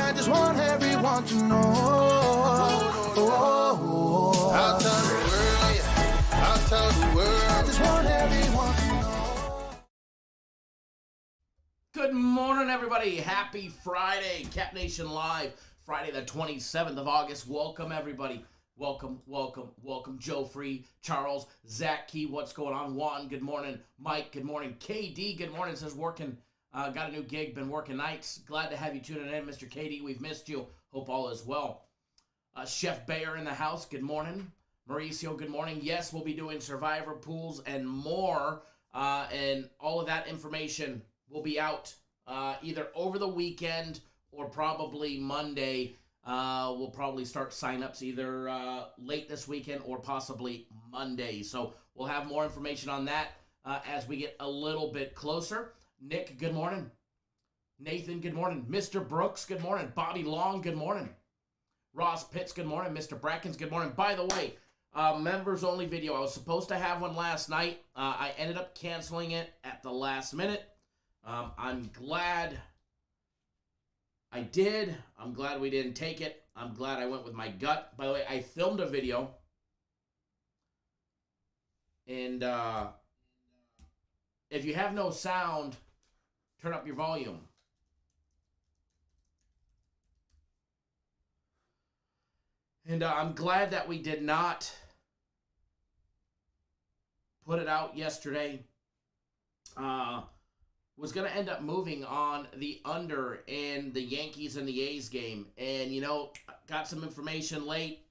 I just want everyone to know. I'll tell the world, yeah. I'll tell the world. I just want everyone to know. Good morning, everybody. Happy Friday. Cap Nation Live, Friday the 27th of August. Welcome, everybody. Welcome. Joe Free, Charles, Zach Key, what's going on? Juan, good morning. Mike, good morning. KD, good morning. Says working. Got a new gig, been working nights. Glad to have you tuning in, Mr. KD. We've missed you. Hope all is well. Chef Bayer in the house, good morning. Mauricio, good morning. Yes, we'll be doing Survivor pools and more. And all of that information will be out either over the weekend or probably Monday. We'll probably start sign-ups either late this weekend or possibly Monday. So we'll have more information on that as we get a little bit closer. Nick, good morning. Nathan, good morning. Mr. Brooks, good morning. Bobby Long, good morning. Ross Pitts, good morning. Mr. Brackens, good morning. By the way, members only video. I was supposed to have one last night. I ended up canceling it at the last minute. I'm glad I did. I'm glad we didn't take it. I'm glad I went with my gut. By the way, I filmed a video. And if you have no sound, turn up your volume. And I'm glad that we did not put it out yesterday. Was going to end up moving on the under in the Yankees and the A's game. And, you know, got some information late.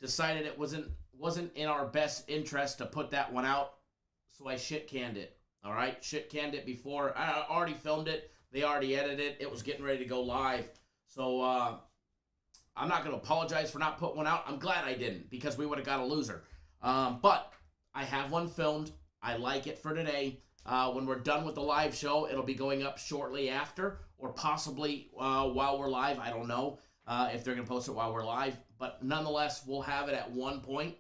Decided it wasn't in our best interest to put that one out. So I shit-canned it. All right, shit-canned it before. I already filmed it. They already edited it. It was getting ready to go live. So I'm not going to apologize for not putting one out. I'm glad I didn't because we would have got a loser. But I have one filmed. I like it for today. When we're done with the live show, it'll be going up shortly after or possibly while we're live. I don't know if they're going to post it while we're live. But nonetheless, we'll have it at one point.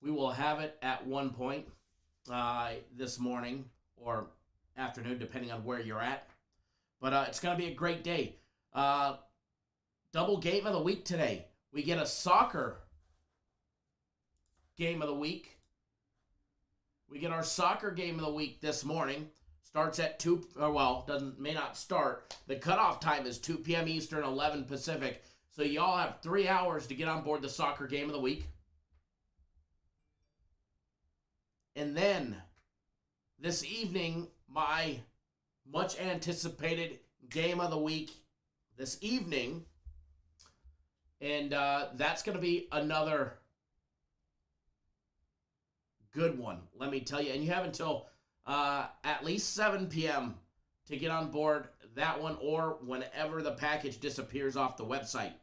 We will have it at one point. This morning or afternoon, depending on where you're at. But it's going to be a great day. Double game of the week today. We get a soccer game of the week. We get our soccer game of the week this morning. Starts at 2, or well, may not start. The cutoff time is 2 p.m. Eastern, 11 Pacific. So y'all have 3 hours to get on board the soccer game of the week. And then, this evening, my much anticipated game of the week this evening. And that's going to be another good one, let me tell you. And you have until at least 7 p.m. to get on board that one or whenever the package disappears off the website.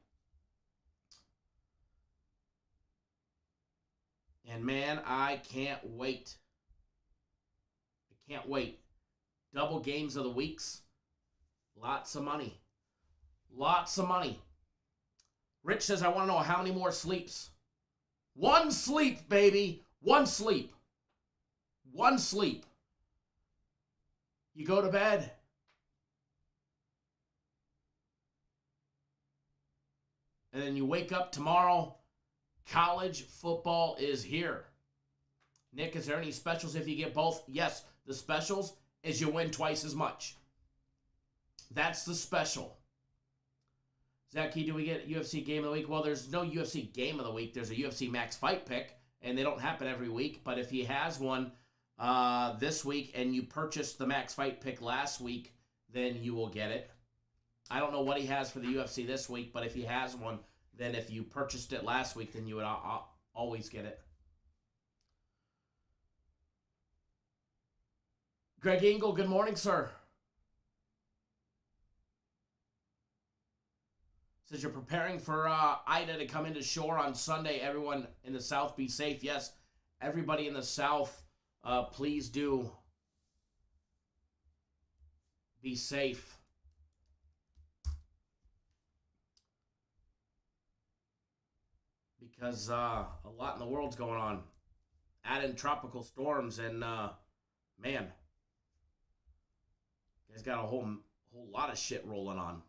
And man, I can't wait. I can't wait. Double games of the weeks. Lots of money. Lots of money. Rich says, I want to know how many more sleeps. One sleep, baby. One sleep. One sleep. You go to bed. And then you wake up tomorrow. College football is here. Nick, is there any specials if you get both? Yes, the specials is you win twice as much. That's the special. Zachy, do we get UFC game of the week? Well, there's no UFC game of the week. There's a UFC Max Fight Pick, and they don't happen every week. But if he has one this week and you purchased the Max Fight pick last week, then you will get it. I don't know what he has for the UFC this week, but if he has one, then if you purchased it last week, then you would always get it. Greg Engel, good morning, sir. Says you're preparing for Ida to come into shore on Sunday. Everyone in the South be safe. Yes, everybody in the South, please do be safe. Because a lot in the world's going on. Add in tropical storms and, man, you guys got a whole lot of shit rolling on.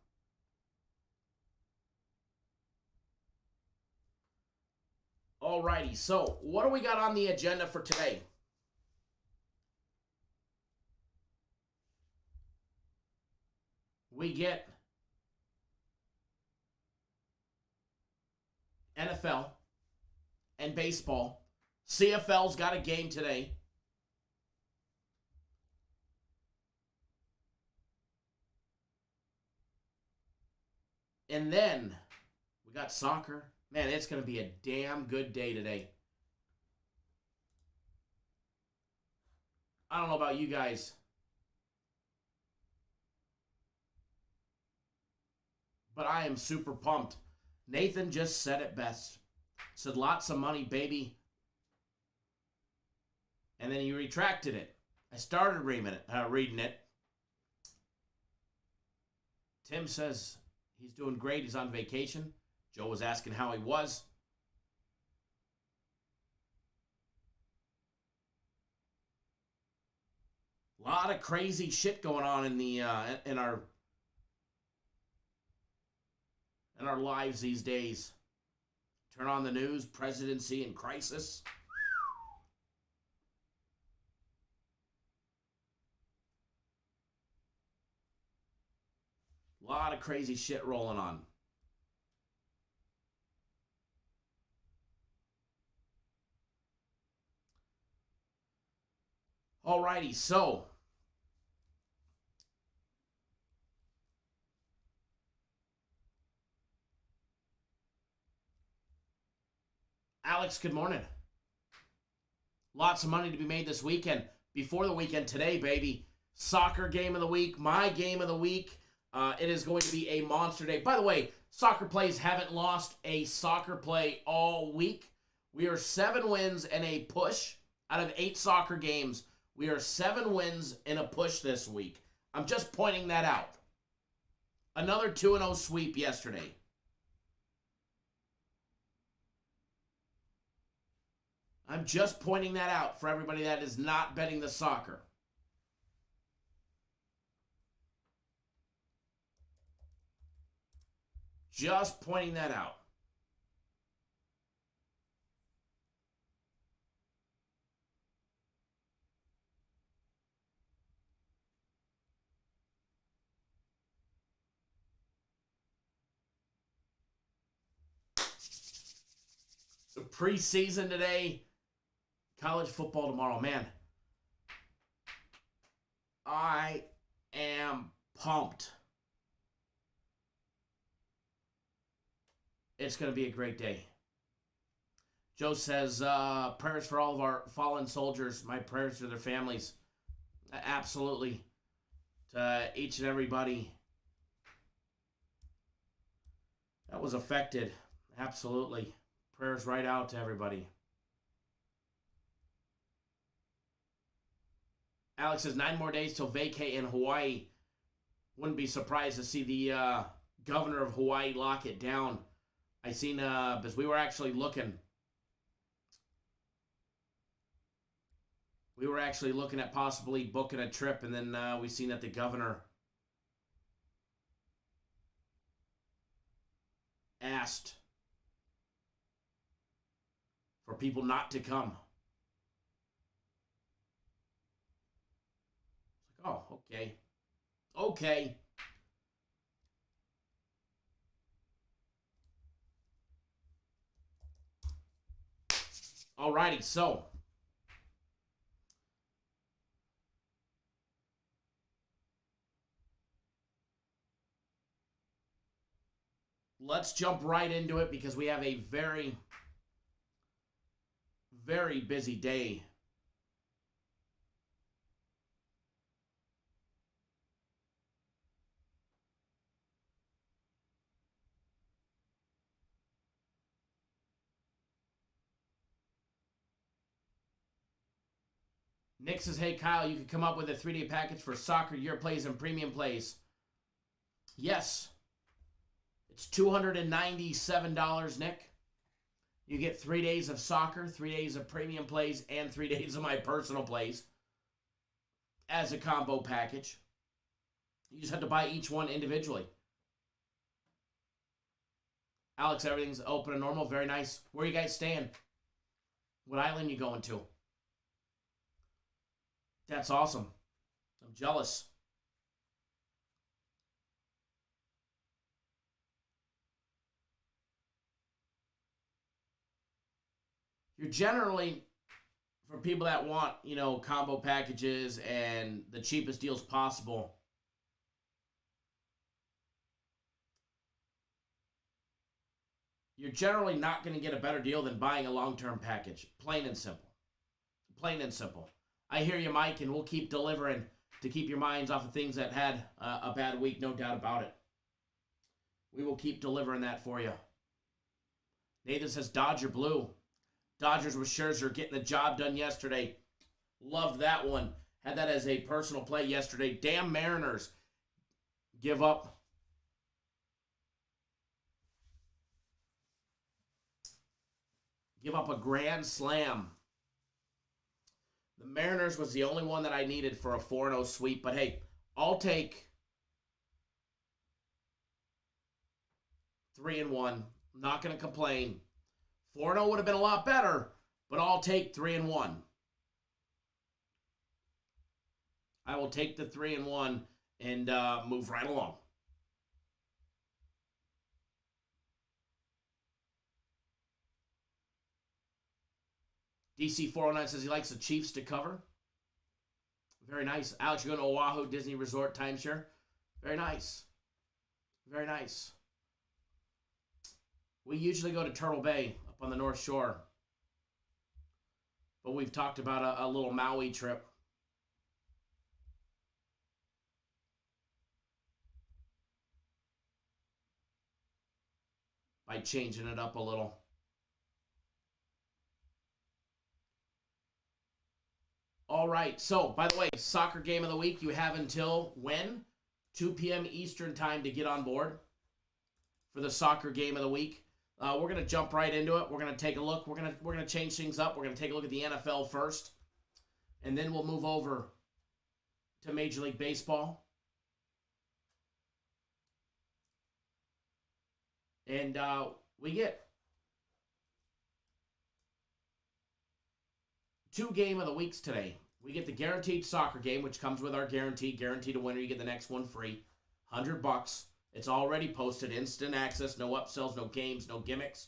Alrighty, so what do we got on the agenda for today? We get NFL and baseball. CFL's got a game today. And then we got soccer. Man, it's going to be a damn good day today. I don't know about you guys, but I am super pumped. Nathan just said it best. Said lots of money, baby. And then he retracted it. I started reading it. Tim says he's doing great. He's on vacation. Joe was asking how he was. A lot of crazy shit going on in the in our lives these days. Turn on the news, presidency in crisis. A lot of crazy shit rolling on. Alrighty, so Alex, good morning. Lots of money to be made this weekend. Before the weekend today, baby. Soccer game of the week, my game of the week. It is going to be a monster day. By the way, soccer plays haven't lost a soccer play all week. We are 7 wins and a push out of 8 soccer games. We are 7 wins in a push this week. I'm just pointing that out. Another 2-0 sweep yesterday. I'm just pointing that out for everybody that is not betting the soccer. Just pointing that out. The preseason today, college football tomorrow. Man, I am pumped. It's going to be a great day. Joe says, prayers for all of our fallen soldiers. My prayers to their families. Absolutely. To each and everybody that was affected. Absolutely. Prayers right out to everybody. Alex says 9 more days till vacay in Hawaii. Wouldn't be surprised to see the governor of Hawaii lock it down. I seen, because we were actually looking. We were actually looking at possibly booking a trip, and then we seen that the governor asked for people not to come. It's like, oh, okay. Okay. Alrighty, so let's jump right into it because we have a very, very busy day. Nick says, hey, Kyle, you could come up with a 3-day package for soccer, year plays, and premium plays. Yes. It's $297, Nick. You get 3 days of soccer, 3 days of premium plays, and 3 days of my personal plays as a combo package. You just have to buy each one individually. Alex, everything's open and normal. Very nice. Where are you guys staying? What island you going to? That's awesome. I'm jealous. You're generally, for people that want, combo packages and the cheapest deals possible, you're generally not going to get a better deal than buying a long-term package. Plain and simple. Plain and simple. I hear you, Mike, and we'll keep delivering to keep your minds off of things that had a bad week, no doubt about it. We will keep delivering that for you. Nathan says Dodger blue. Dodgers with Scherzer getting the job done yesterday. Loved that one. Had that as a personal play yesterday. Damn Mariners. Give up. Give up a grand slam. The Mariners was the only one that I needed for a 4-0 sweep. But hey, I'll take 3-1. I'm not going to complain. 4-0 would have been a lot better, but I'll take 3-1. I will take the 3-1 and move right along. DC409 says he likes the Chiefs to cover. Very nice. Alex, you're going to Oahu Disney Resort timeshare. Very nice. Very nice. We usually go to Turtle Bay up on the North Shore. But we've talked about a little Maui trip. By changing it up a little. All right, so, by the way, soccer game of the week, you have until when? 2 p.m. Eastern time to get on board for the soccer game of the week. We're going to jump right into it. We're going to take a look. We're going to change things up. We're going to take a look at the NFL first, and then we'll move over to Major League Baseball. And we get 2 game of the weeks today. We get the guaranteed soccer game, which comes with our guarantee to win, or you get the next one free. $100. It's already posted, instant access, no upsells, no games, no gimmicks.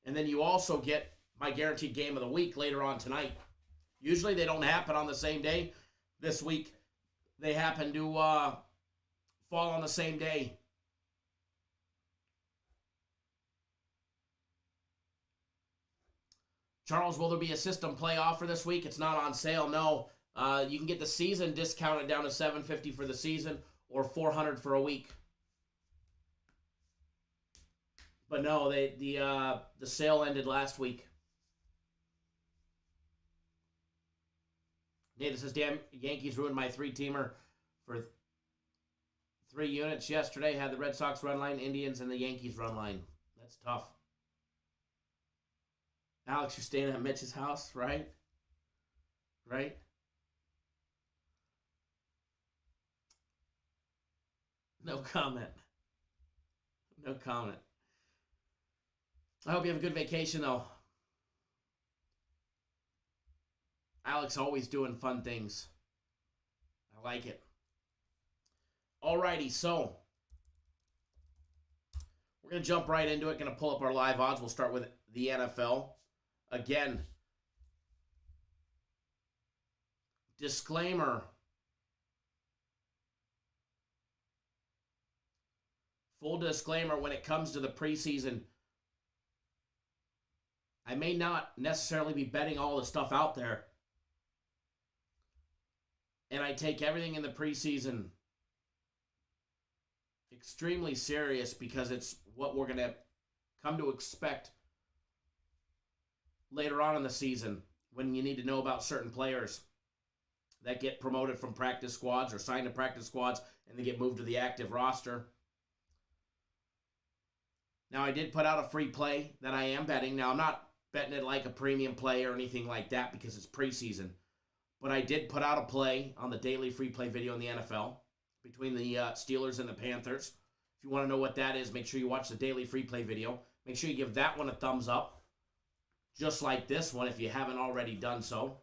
And then you also get my guaranteed game of the week later on tonight. Usually they don't happen on the same day. This week they happen to fall on the same day. Charles, will there be a system play offer this week? It's not on sale, no. You can get the season discounted down to $750 for the season or $400 for a week. But no, the sale ended last week. Nathan says, damn, Yankees ruined my 3-teamer for 3 units yesterday. Had the Red Sox run line, Indians, and the Yankees run line. That's tough. Alex, you're staying at Mitch's house, right? Right? No comment. No comment. I hope you have a good vacation, though. Alex always doing fun things. I like it. Alrighty, so we're going to jump right into it. Going to pull up our live odds. We'll start with the NFL. again, disclaimer. Full disclaimer, when it comes to the preseason, I may not necessarily be betting all the stuff out there. And I take everything in the preseason extremely serious because it's what we're going to come to expect later on in the season when you need to know about certain players that get promoted from practice squads or signed to practice squads and they get moved to the active roster. Now, I did put out a free play that I am betting. Now, I'm not betting it like a premium play or anything like that because it's preseason. But I did put out a play on the daily free play video in the NFL between the Steelers and the Panthers. If you want to know what that is, make sure you watch the daily free play video. Make sure you give that one a thumbs up, just like this one if you haven't already done so.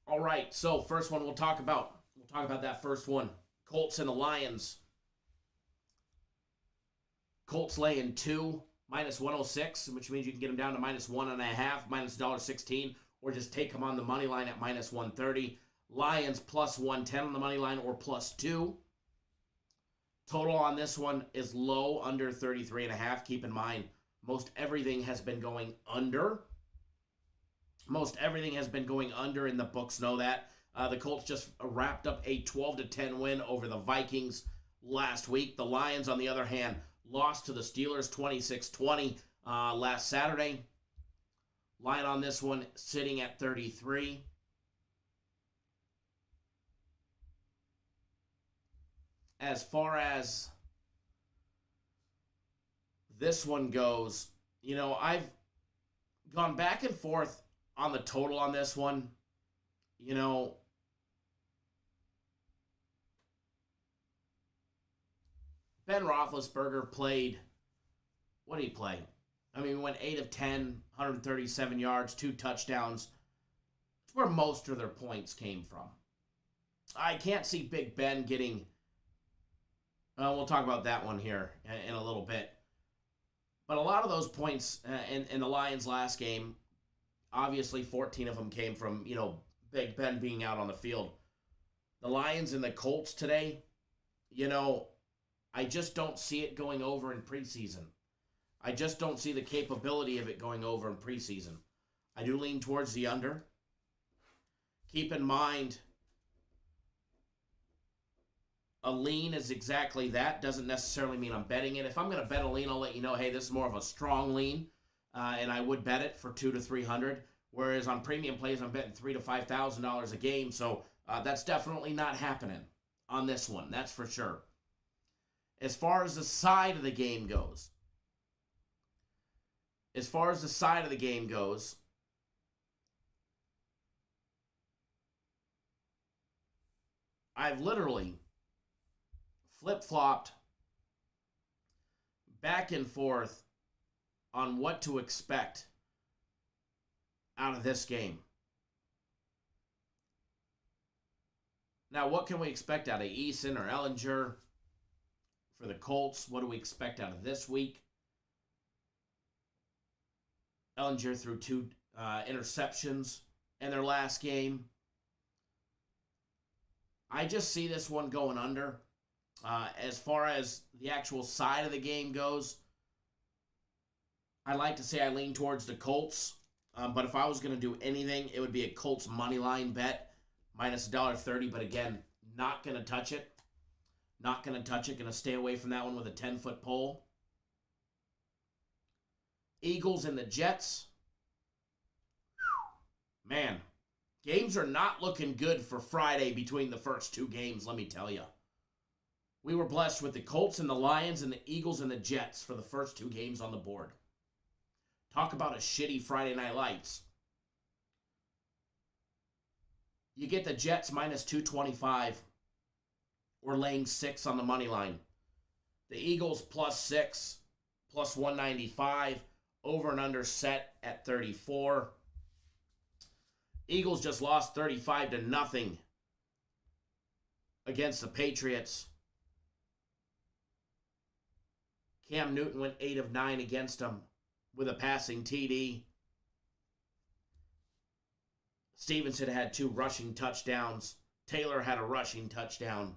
All right, so first one we'll talk about that first one. Colts and the Lions. Colts laying 2, minus 106, which means you can get them down to minus 1.5, minus $1.16, or just take them on the money line at minus 130. Lions plus 110 on the money line or plus 2. Total on this one is low, under 33.5. Keep in mind, most everything has been going under. Most everything has been going under, and the books know that. The Colts just wrapped up a 12-10 win over the Vikings last week. The Lions, on the other hand, lost to the Steelers 26-20 last Saturday. Line on this one sitting at 33. As far as this one goes, you know, I've gone back and forth on the total on this one. You know, Ben Roethlisberger played, what did he play? I mean, he went 8 of 10, 137 yards, 2 touchdowns. It's where most of their points came from. I can't see Big Ben getting, we'll talk about that one here in a little bit. But a lot of those points in the Lions' last game, obviously 14 of them came from, you know, Big Ben being out on the field. The Lions and the Colts today, you know, I just don't see it going over in preseason. I just don't see the capability of it going over in preseason. I do lean towards the under. Keep in mind, a lean is exactly that. Doesn't necessarily mean I'm betting it. If I'm going to bet a lean, I'll let you know, hey, this is more of a strong lean, and I would bet it for $200 to $300. Whereas on premium plays, I'm betting $3,000 to $5,000 a game. So that's definitely not happening on this one. That's for sure. As far as the side of the game goes, I've literally flip-flopped back and forth on what to expect out of this game. Now, what can we expect out of Eason or Ellinger for the Colts? What do we expect out of this week? Ellinger threw 2 interceptions in their last game. I just see this one going under. As far as the actual side of the game goes, I like to say I lean towards the Colts. But if I was going to do anything, it would be a Colts money line bet, minus $1.30. But again, not going to touch it. Not going to touch it. Going to stay away from that one with a 10-foot pole. Eagles and the Jets. Man, games are not looking good for Friday between the first 2 games, let me tell you. We were blessed with the Colts and the Lions and the Eagles and the Jets for the first 2 games on the board. Talk about a shitty Friday Night Lights. You get the Jets minus 225 or laying 6 on the money line. The Eagles plus 6, plus 195, over and under set at 34. Eagles just lost 35-0 against the Patriots. Cam Newton went 8 of 9 against them with a passing TD. Stevenson had 2 rushing touchdowns. Taylor had a rushing touchdown.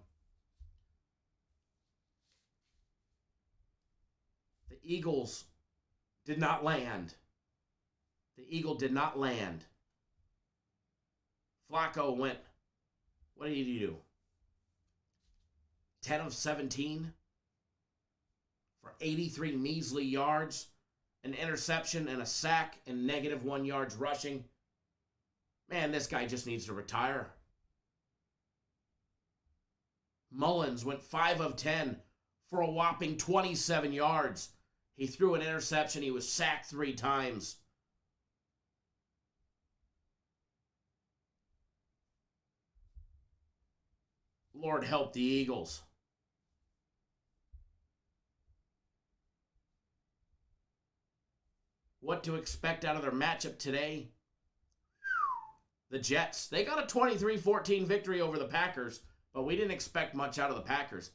The Eagles did not land. The Eagle did not land. Flacco went, what did he do? 10 of 17 for 83 measly yards, an interception and a sack and negative 1 yards rushing. Man, this guy just needs to retire. Mullins went 5 of 10 for a whopping 27 yards. He threw an interception. He was sacked 3 times. Lord help the Eagles. What to expect out of their matchup today? The Jets. They got a 23-14 victory over the Packers, but we didn't expect much out of the Packers.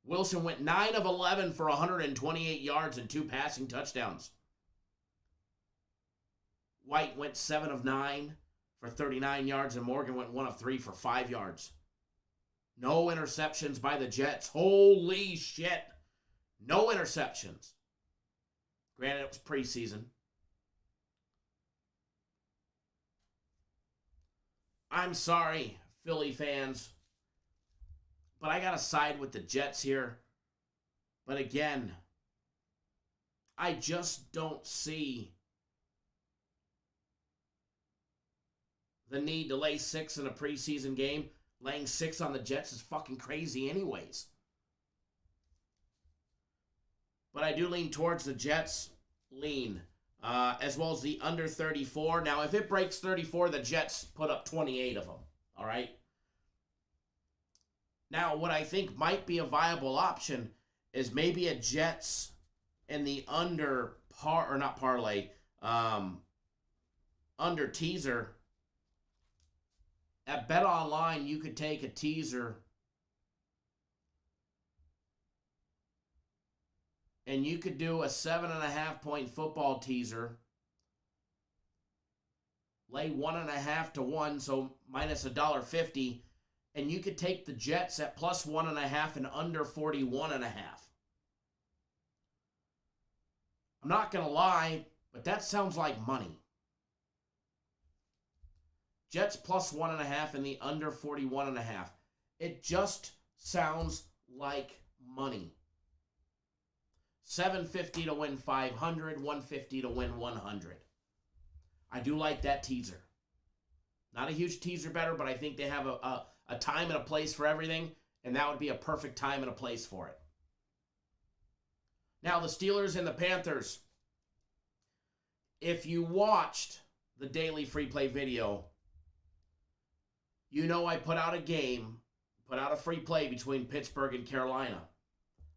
Wilson went 9 of 11 for 128 yards and 2 passing touchdowns. White went 7 of 9 for 39 yards, and Morgan went 1 of 3 for 5 yards. No interceptions by the Jets. Holy shit. No interceptions. Granted, it was preseason. I'm sorry, Philly fans, but I got to side with the Jets here. But again, I just don't see the need to lay 6 in a preseason game. Laying 6 on the Jets is fucking crazy anyways. But I do lean towards the Jets. As well as the under 34. Now, if it breaks 34, the Jets put up 28 of them. All right? Now, what I think might be a viable option is maybe a Jets in the under under teaser. At Bet Online, you could take a teaser and you could do a 7.5 point football teaser. Lay 1.5 to 1, so minus $1.50. And you could take the Jets at plus 1.5 and under 41.5. I'm not going to lie, but that sounds like money. Jets plus 1.5 and the under 41.5. It just sounds like money. $750 to win 500, $150 to win 100. I do like that teaser. Not a huge teaser better, but I think they have a time and a place for everything, and that would be a perfect time and a place for it. Now, the Steelers and the Panthers. If you watched the daily free play video, you know I put out a free play between Pittsburgh and Carolina.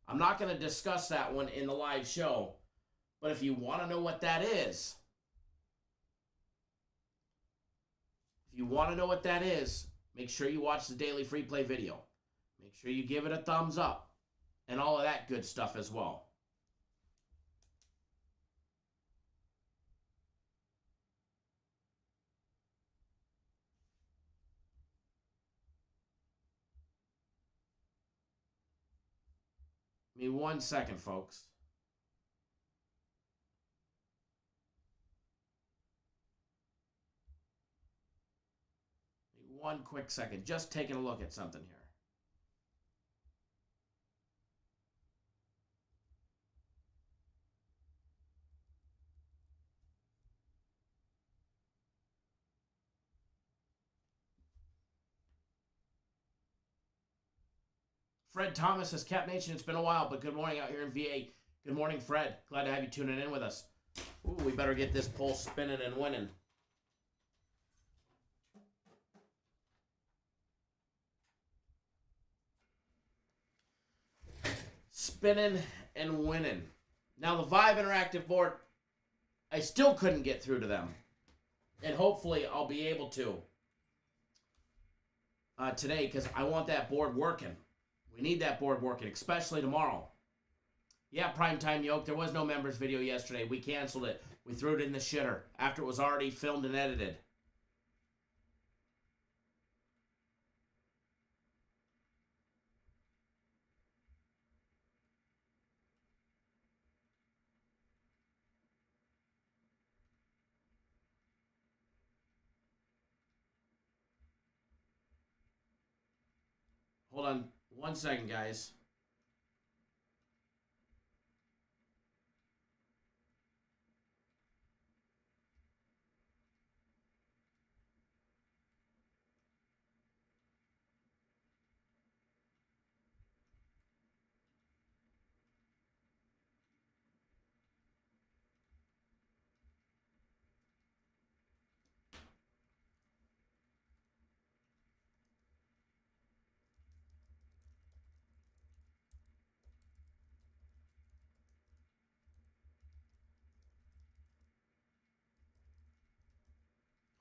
I'm not going to discuss that one in the live show, but if you want to know what that is, make sure you watch the daily free play video. Make sure you give it a thumbs up and all of that good stuff as well. Give me 1 second, folks. Give me 1 quick second. Just taking a look at something here. Fred Thomas says, Cap Nation, it's been a while, but good morning out here in VA. Good morning, Fred. Glad to have you tuning in with us. Ooh, we better get this poll spinning and winning. Spinning and winning. Now, the Vibe Interactive board, I still couldn't get through to them. And hopefully I'll be able to today because I want that board working. We need that board working, especially tomorrow. Yeah, Primetime Yoke. There was no members video yesterday. We canceled it. We threw it in the shitter after it was already filmed and edited. Hold on 1 second, guys.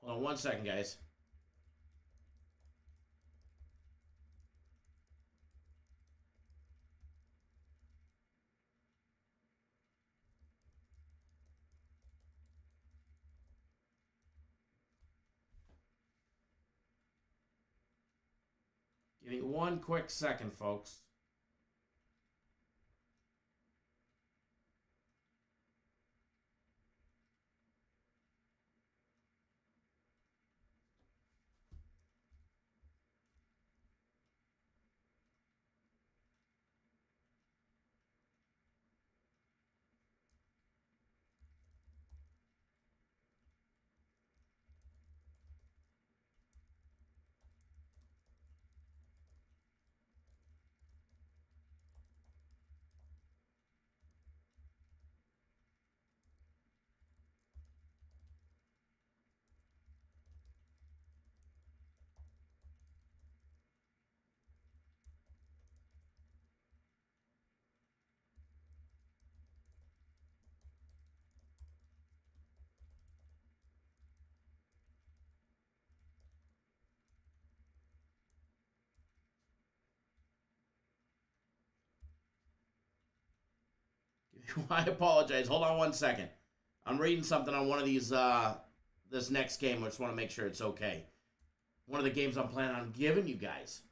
Hold on 1 second, guys. Give me 1 quick second, folks. I apologize. Hold on 1 second. I'm reading something on one of these, this next game. I just want to make sure it's okay. One of the games I'm planning on giving you guys.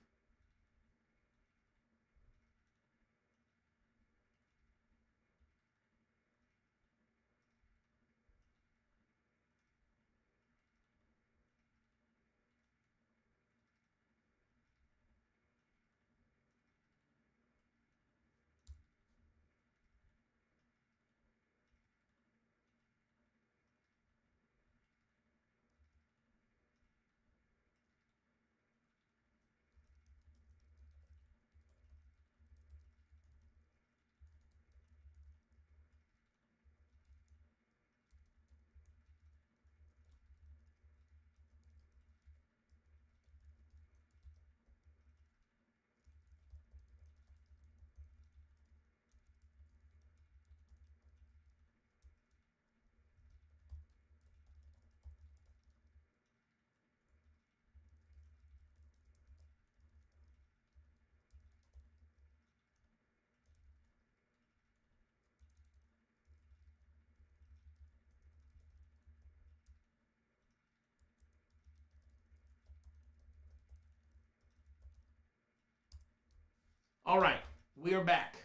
All right, we are back.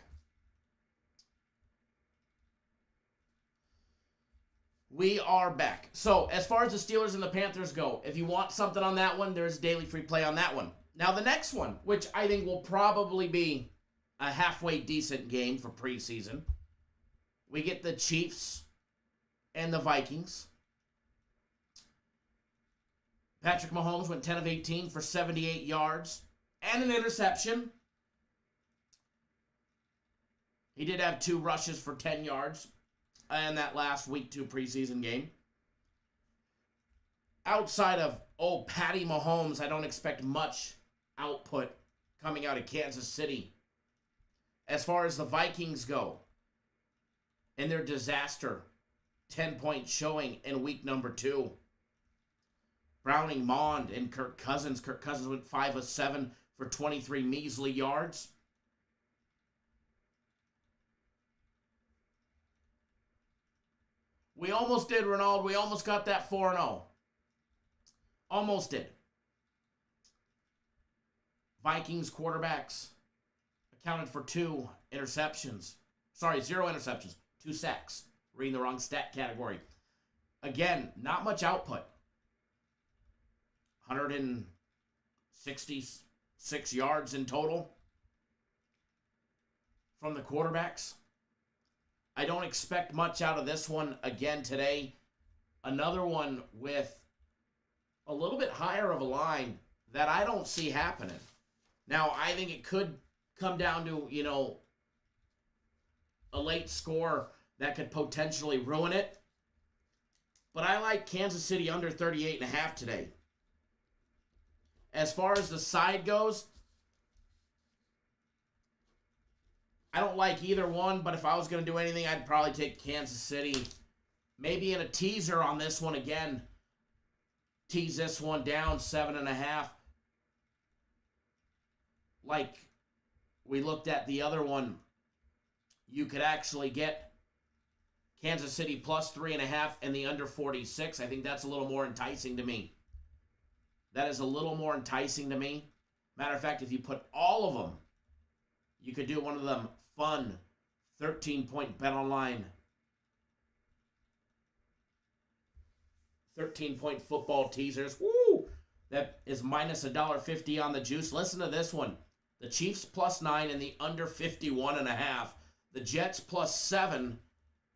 We are back. So, as far as the Steelers and the Panthers go, if you want something on that one, there's daily free play on that one. Now, the next one, which I think will probably be a halfway decent game for preseason, we get the Chiefs and the Vikings. Patrick Mahomes went 10 of 18 for 78 yards and an interception. He did have 2 rushes for 10 yards in that last week 2 preseason game. Outside of, Patty Mahomes, I don't expect much output coming out of Kansas City. As far as the Vikings go, and their disaster 10-point showing in week number 2. Browning, Mond, and Kirk Cousins. Kirk Cousins went 5 of 7 for 23 measly yards. We almost did, Ronald. We almost got that 4-0. Almost did. Vikings quarterbacks accounted for 2 interceptions. Sorry, 0 interceptions. 2 sacks. Reading the wrong stat category. Again, not much output. 166 yards in total from the quarterbacks. I don't expect much out of this one again today. Another one with a little bit higher of a line that I don't see happening. Now, I think it could come down to, a late score that could potentially ruin it. But I like Kansas City under 38.5 today. As far as the side goes, I don't like either one, but if I was going to do anything, I'd probably take Kansas City. Maybe in a teaser on this one again. Tease this one down 7.5. Like we looked at the other one, you could actually get Kansas City plus 3.5 and the under 46. I think that's a little more enticing to me. That is a little more enticing to me. Matter of fact, if you put all of them, you could do one of them fun 13-point bet online. 13-point football teasers. Woo! That is minus $1.50 on the juice. Listen to this one. The Chiefs plus 9 and the under 51.5. The Jets plus 7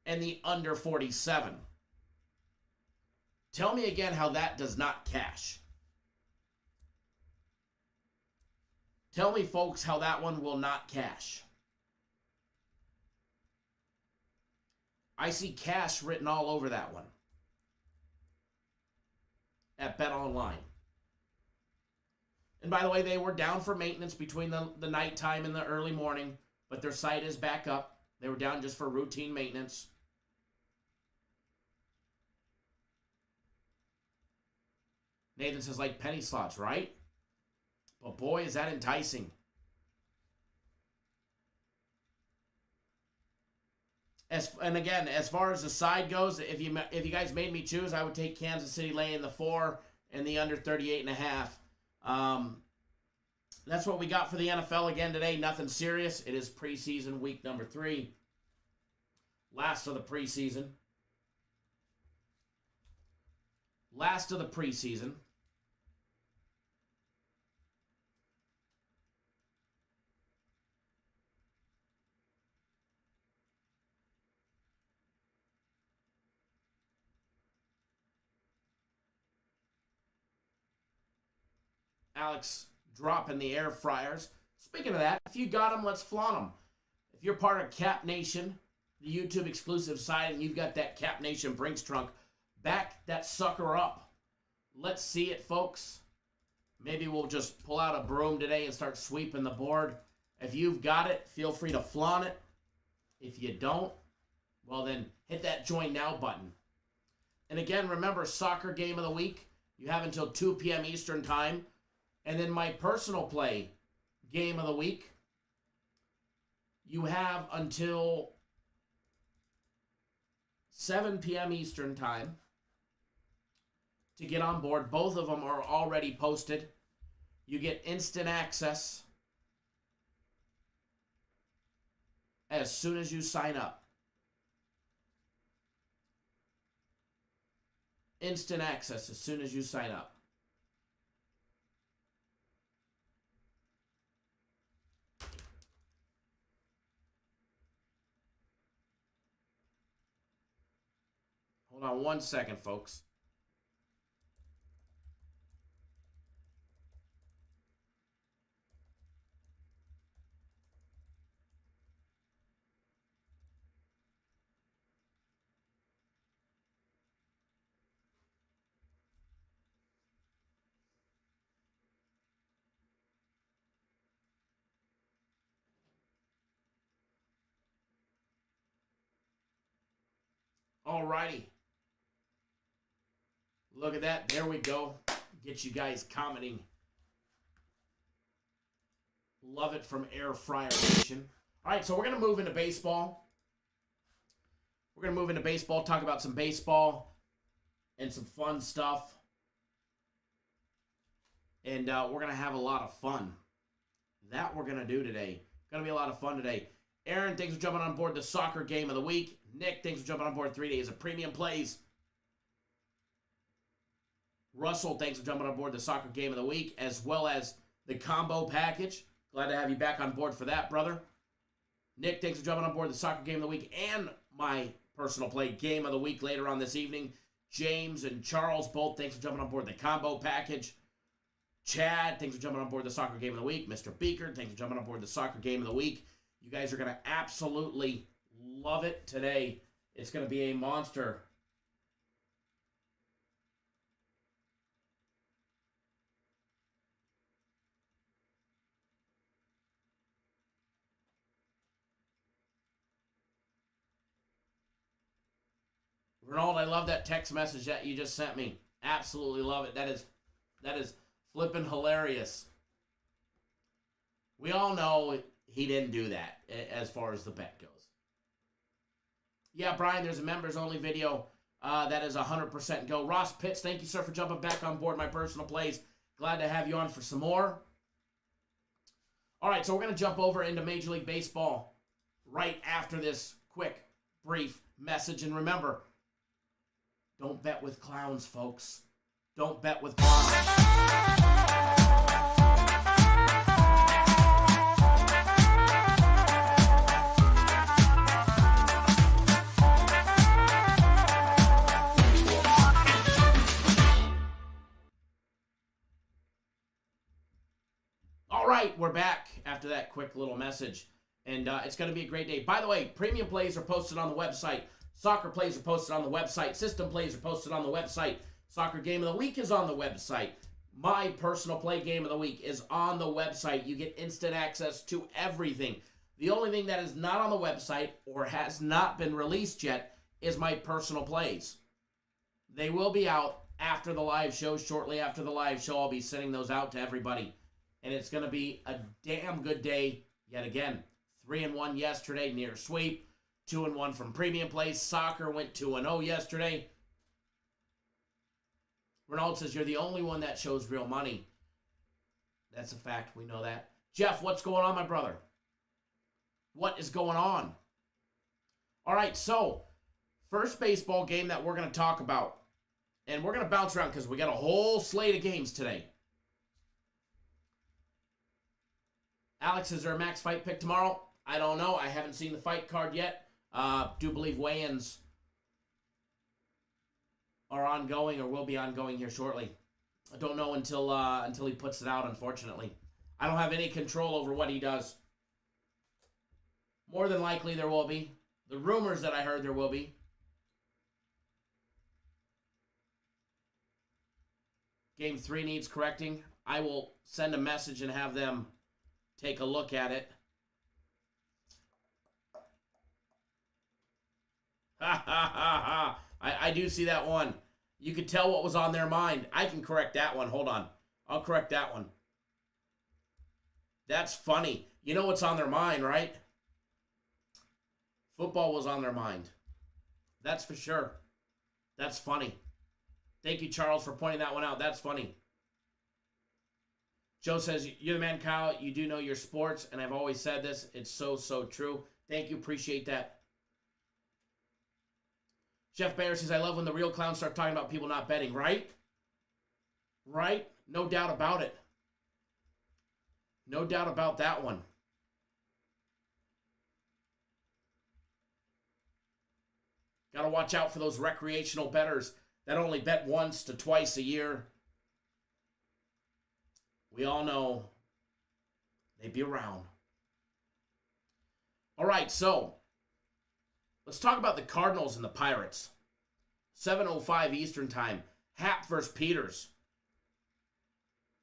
and the under 47. Tell me again how that does not cash. Tell me, folks, how that one will not cash. I see cash written all over that one at Bet Online. And by the way, they were down for maintenance between the nighttime and the early morning, but their site is back up. They were down just for routine maintenance. Nathan says, like penny slots, right? But boy, is that enticing. And again, as far as the side goes, if you guys made me choose, I would take Kansas City laying the 4 and the under 38.5. That's what we got for the NFL again today. Nothing serious. It is preseason week number 3. Last of the preseason. Last of the preseason. Alex dropping the air fryers. Speaking of that, if you got them, let's flaunt them. If you're part of Cap Nation, the YouTube exclusive site, and you've got that Cap Nation Brinks trunk, back that sucker up. Let's see it, folks. Maybe we'll just pull out a broom today and start sweeping the board. If you've got it, feel free to flaunt it. If you don't, well then hit that join now button. And again, remember, soccer game of the week. You have until 2 p.m. Eastern time. And then my personal play game of the week, you have until 7 p.m. Eastern time to get on board. Both of them are already posted. You get instant access as soon as you sign up. Instant access as soon as you sign up. Hold on one second, folks. Alrighty. Look at that. There we go. get you guys commenting. Love it from Air Fryer Nation. All right, so we're going to move into baseball. We're going to move into baseball, talk about some baseball and some fun stuff. And we're going to have a lot of fun. That we're going to do today. Going to be a lot of fun today. Aaron, thanks for jumping on board the soccer game of the week. Nick, thanks for jumping on board 3 days of premium plays. Russell, thanks for jumping on board the soccer game of the week, as well as the combo package. Glad to have you back on board for that, brother. Nick, thanks for jumping on board the soccer game of the week and my personal play game of the week later on this evening. James and Charles, both thanks for jumping on board the combo package. Chad, thanks for jumping on board the soccer game of the week. Mr. Beaker, thanks for jumping on board the soccer game of the week. You guys are going to absolutely love it today. It's going to be a monster. Ronald, I love that text message that you just sent me. Absolutely love it. That is flipping hilarious. We all know he didn't do that as far as the bet goes. Yeah, Brian, there's a members-only video that is 100% go. Ross Pitts, thank you, sir, for jumping back on board my personal plays. Glad to have you on for some more. All right, so we're going to jump over into Major League Baseball right after this quick, brief message. And remember, don't bet with clowns, folks. Don't bet with clowns. All right, we're back after that quick little message. And it's going to be a great day. By the way, premium plays are posted on the website. Soccer plays are posted on the website. System plays are posted on the website. Soccer game of the week is on the website. My personal play game of the week is on the website. You get instant access to everything. The only thing that is not on the website or has not been released yet is my personal plays. They will be out after the live show. Shortly after the live show, I'll be sending those out to everybody. And it's going to be a damn good day yet again. 3-1 yesterday, near sweep. 2-1 from premium plays. Soccer went 2-0 yesterday. Ronald says, you're the only one that shows real money. That's a fact. We know that. Jeff, what's going on, my brother? What is going on? All right, so first baseball game that we're going to talk about. And we're going to bounce around because we got a whole slate of games today. Alex, is there a max fight pick tomorrow? I don't know. I haven't seen the fight card yet. Do believe weigh-ins are ongoing or will be ongoing here shortly. I don't know until he puts it out, unfortunately. I don't have any control over what he does. More than likely there will be. The rumors that I heard there will be. Game 3 needs correcting. I will send a message and have them take a look at it. Ha ha ha ha. I do see that one. You could tell what was on their mind. I can correct that one. Hold on. I'll correct that one. That's funny. You know what's on their mind, right? Football was on their mind. That's for sure. That's funny. Thank you, Charles, for pointing that one out. That's funny. Joe says, you're the man, Kyle. You do know your sports, and I've always said this. It's so, so true. Thank you. Appreciate that. Jeff Bayer says, I love when the real clowns start talking about people not betting, right? Right? No doubt about it. No doubt about that one. Got to watch out for those recreational bettors that only bet once to twice a year. We all know they be around. All right, so let's talk about the Cardinals and the Pirates. 7:05 Eastern Time. Hap versus Peters.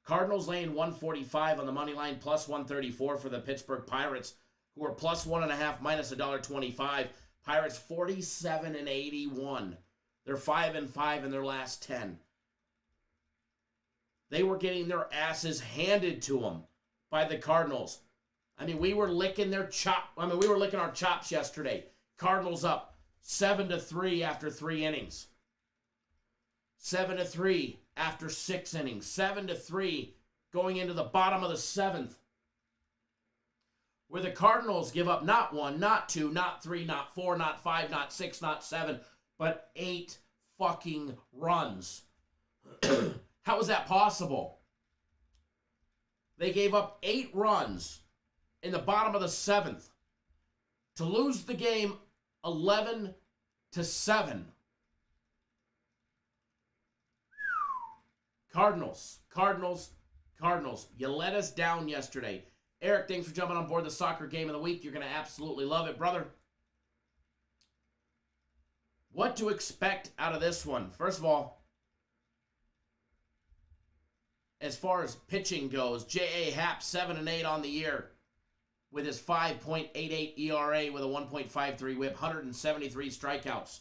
Cardinals laying 145 on the money line, plus 134 for the Pittsburgh Pirates, who are plus 1.5, minus $1.25. Pirates 47-81. They're 5-5 in their last 10. They were getting their asses handed to them by the Cardinals. I mean, we were licking our chops yesterday. Cardinals up 7-3 after 3 innings. 7-3 after 6 innings. 7-3 going into the bottom of the 7th. Where the Cardinals give up not 1, not 2, not 3, not 4, not 5, not 6, not 7, but 8 fucking runs. How is that possible? They gave up 8 runs in the bottom of the 7th to lose the game 11-7. Cardinals. You let us down yesterday. Eric, thanks for jumping on board the soccer game of the week. You're going to absolutely love it, brother. What to expect out of this one? First of all, as far as pitching goes, J.A. Happ 7-8 on the year with his 5.88 ERA with a 1.53 whip, 173 strikeouts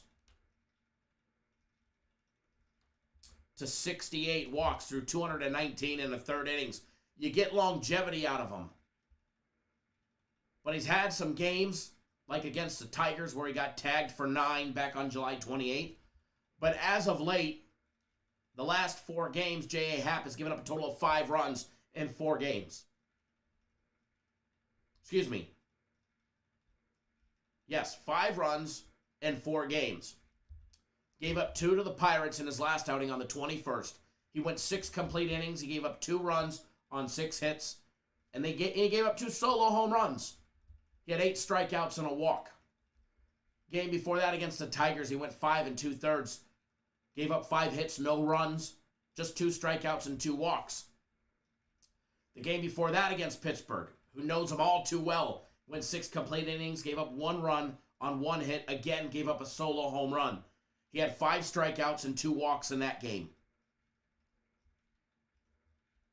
to 68 walks through 219 in the 3rd innings. You get longevity out of him. But he's had some games, like against the Tigers, where he got tagged for 9 back on July 28th. But as of late, the last 4 games, J.A. Happ has given up a total of 5 runs in 4 games. Excuse me. Yes, 5 runs in 4 games. Gave up 2 to the Pirates in his last outing on the 21st. He went 6 complete innings. He gave up 2 runs on 6 hits. And he gave up 2 solo home runs. He had 8 strikeouts and a walk. Game before that against the Tigers, he went 5 2/3. Gave up 5 hits, no runs, just 2 strikeouts and 2 walks. The game before that against Pittsburgh, who knows them all too well, went 6 complete innings, gave up 1 run on 1 hit, again gave up a solo home run. He had 5 strikeouts and 2 walks in that game.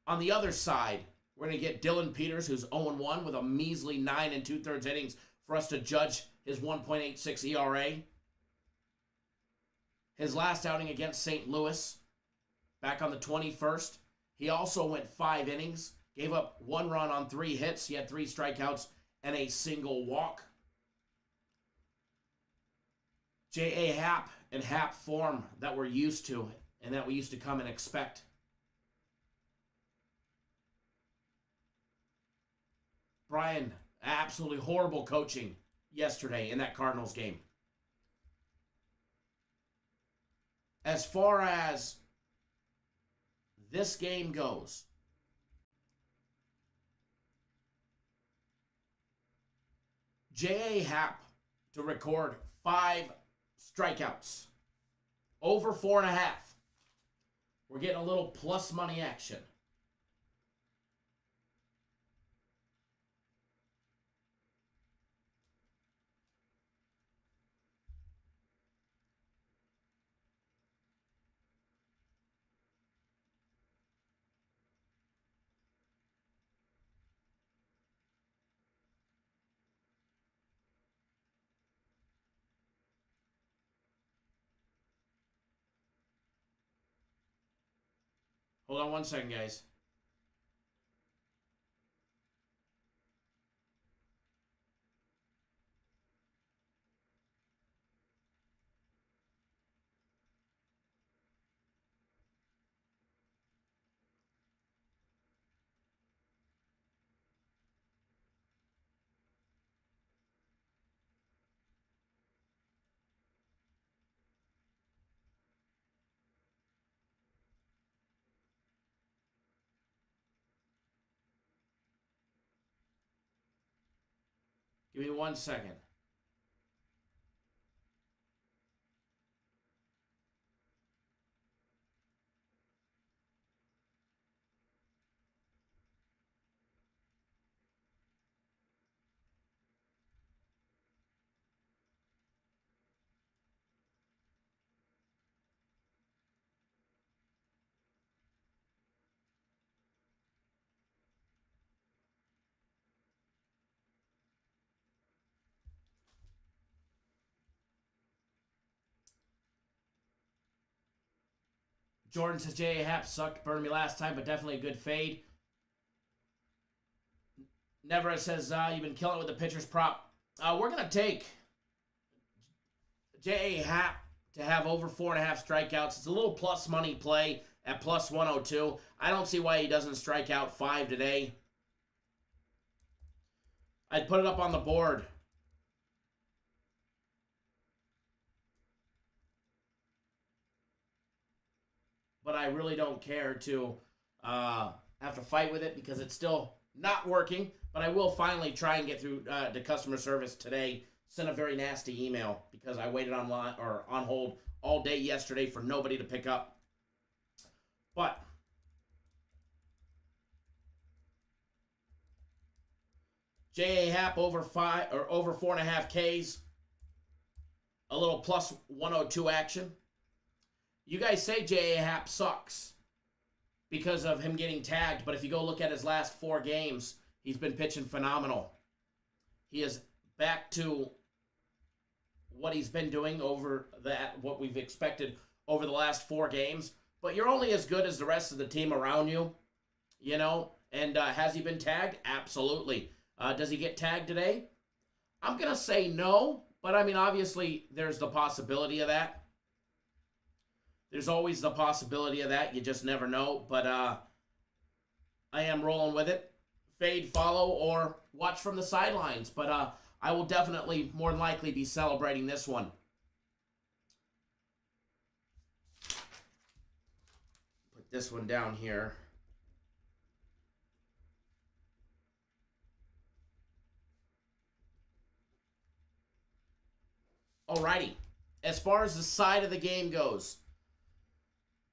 On the other side, we're going to get Dylan Peters, who's 0-1 with a measly 9 2/3 innings for us to judge his 1.86 ERA. His last outing against St. Louis, back on the 21st, he also went 5 innings, gave up 1 run on 3 hits. He had 3 strikeouts and a single walk. J.A. Happ in Happ form that we're used to and that we used to come and expect. Brian, absolutely horrible coaching yesterday in that Cardinals game. As far as this game goes, J.A. Happ to record 5 strikeouts, over 4.5. We're getting a little plus money action. Hold on one second, guys. Give me 1 second. Jordan says, J.A. Happ sucked, burned me last time, but definitely a good fade. Never says, you've been killing it with the pitcher's prop. We're going to take J.A. Happ to have over 4.5 strikeouts. It's a little plus money play at plus 102. I don't see why he doesn't strike out 5 today. I'd put it up on the board. But I really don't care to have to fight with it because it's still not working. But I will finally try and get through to customer service today. Sent a very nasty email because I waited on hold all day yesterday for nobody to pick up. But J.A. Happ over 4.5 Ks. A little plus 102 action. You guys say J.A. Happ sucks because of him getting tagged, but if you go look at his last 4 games, he's been pitching phenomenal. He is back to what he's been doing what we've expected over the last 4 games. But you're only as good as the rest of the team around you, you know. And has he been tagged? Absolutely. Does he get tagged today? I'm going to say no, but I mean, obviously, there's the possibility of that. There's always the possibility of that. You just never know. But I am rolling with it. Fade, follow, or watch from the sidelines. But I will definitely, more than likely, be celebrating this one. Put this one down here. Alrighty. As far as the side of the game goes,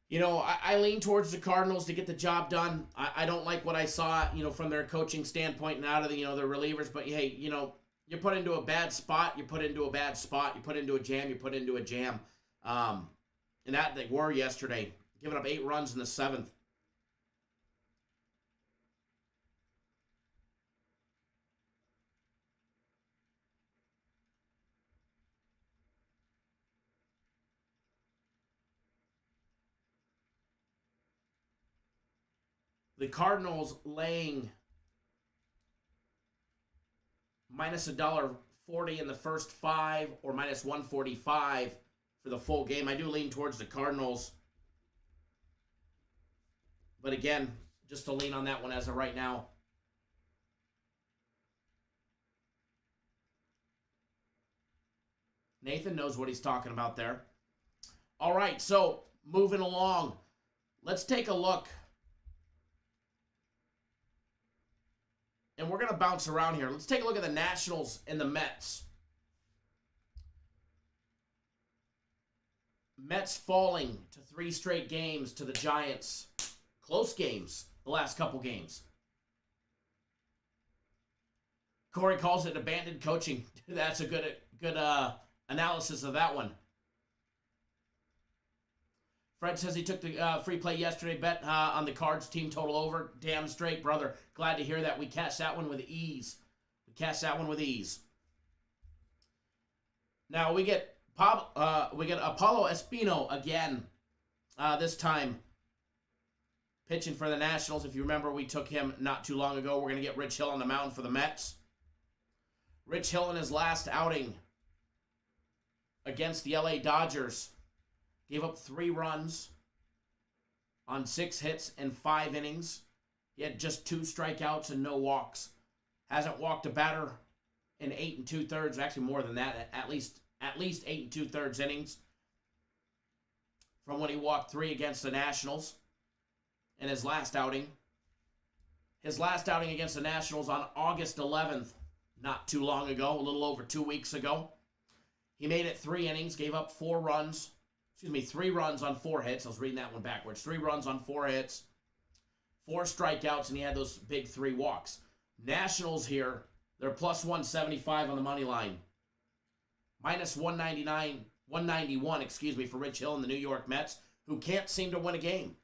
you know, I lean towards the Cardinals to get the job done. I don't like what I saw, you know, from their coaching standpoint and out of the, you know, their relievers. But, hey, you know, you're put into a bad spot, you put into a bad spot. You put into a jam, you put into a jam. And that they were yesterday, giving up 8 runs in the 7th. The Cardinals laying minus $1.40 in the first 5 or minus 145 for the full game. I do lean towards the Cardinals. But again, just to lean on that one as of right now. Nathan knows what he's talking about there. All right, so moving along. Let's take a look. And we're going to bounce around here. Let's take a look at the Nationals and the Mets. Mets falling to 3 straight games to the Giants. Close games, the last couple games. Corey calls it abandoned coaching. That's a good analysis of that one. Fred says he took the free play yesterday, bet on the Cards team total over. Damn straight, brother. Glad to hear that. We cashed that one with ease. Now we get Apollo Espino again. This time pitching for the Nationals. If you remember, we took him not too long ago. We're going to get Rich Hill on the mound for the Mets. Rich Hill in his last outing against the LA Dodgers gave up 3 runs on 6 hits in 5 innings. He had just 2 strikeouts and no walks. Hasn't walked a batter in 8 2/3. Actually, more than that. At least 8 2/3 innings. From when he walked 3 against the Nationals in his last outing. His last outing against the Nationals on August 11th, not too long ago, a little over 2 weeks ago. He made it 3 innings, gave up 3 runs on 4 hits. I was reading that one backwards. 3 runs on 4 hits, 4 strikeouts, and he had those big 3 walks. Nationals here, they're plus 175 on the money line. Minus 191, for Rich Hill and the New York Mets, who can't seem to win a game.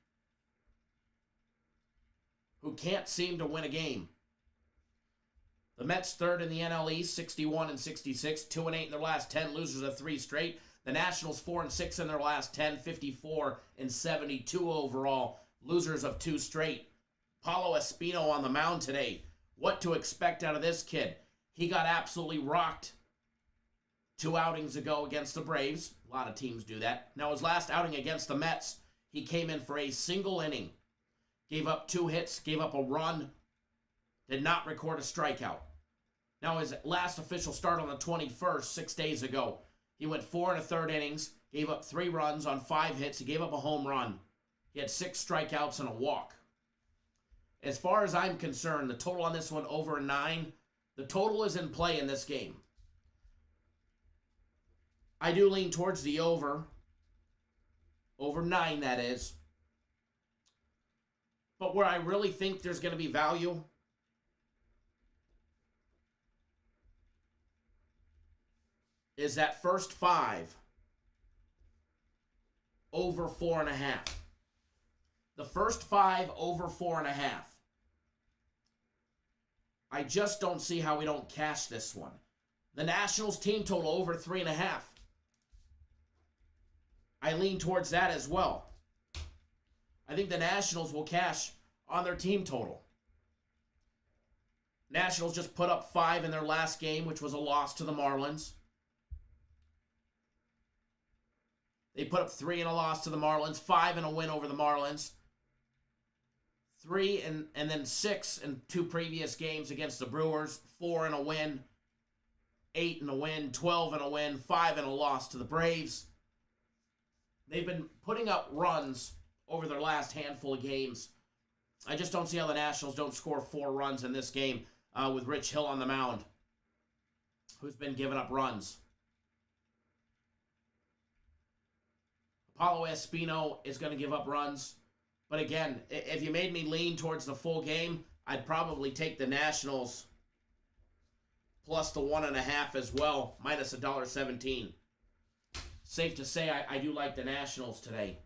The Mets third in the NL East, 61 and 66, 2-8 in their last 10, losers of 3 straight. The Nationals 4-6 in their last 10, 54-72 overall. Losers of 2 straight. Paulo Espino on the mound today. What to expect out of this kid? He got absolutely rocked 2 outings ago against the Braves. A lot of teams do that. Now his last outing against the Mets, he came in for a single inning. Gave up 2 hits, gave up a run, did not record a strikeout. Now his last official start on the 21st, 6 days ago, he went 4 1/3 innings, gave up 3 runs on 5 hits, he gave up a home run. He had 6 strikeouts and a walk. As far as I'm concerned, the total on this one over 9, the total is in play in this game. I do lean towards the over 9 that is. But where I really think there's going to be value is that first 5 over 4.5. The first 5 over 4.5. I just don't see how we don't cash this one. The Nationals team total over 3.5. I lean towards that as well. I think the Nationals will cash on their team total. Nationals just put up 5 in their last game, which was a loss to the Marlins. They put up 3 in a loss to the Marlins, 5 in a win over the Marlins, 3 and then 6 in 2 previous games against the Brewers, 4 in a win, 8 in a win, 12 in a win, 5 in a loss to the Braves. They've been putting up runs over their last handful of games. I just don't see how the Nationals don't score 4 runs in this game with Rich Hill on the mound, who's been giving up runs. Paulo Espino is going to give up runs. But again, if you made me lean towards the full game, I'd probably take the Nationals plus the 1.5 as well, minus $1.17. Safe to say I do like the Nationals today.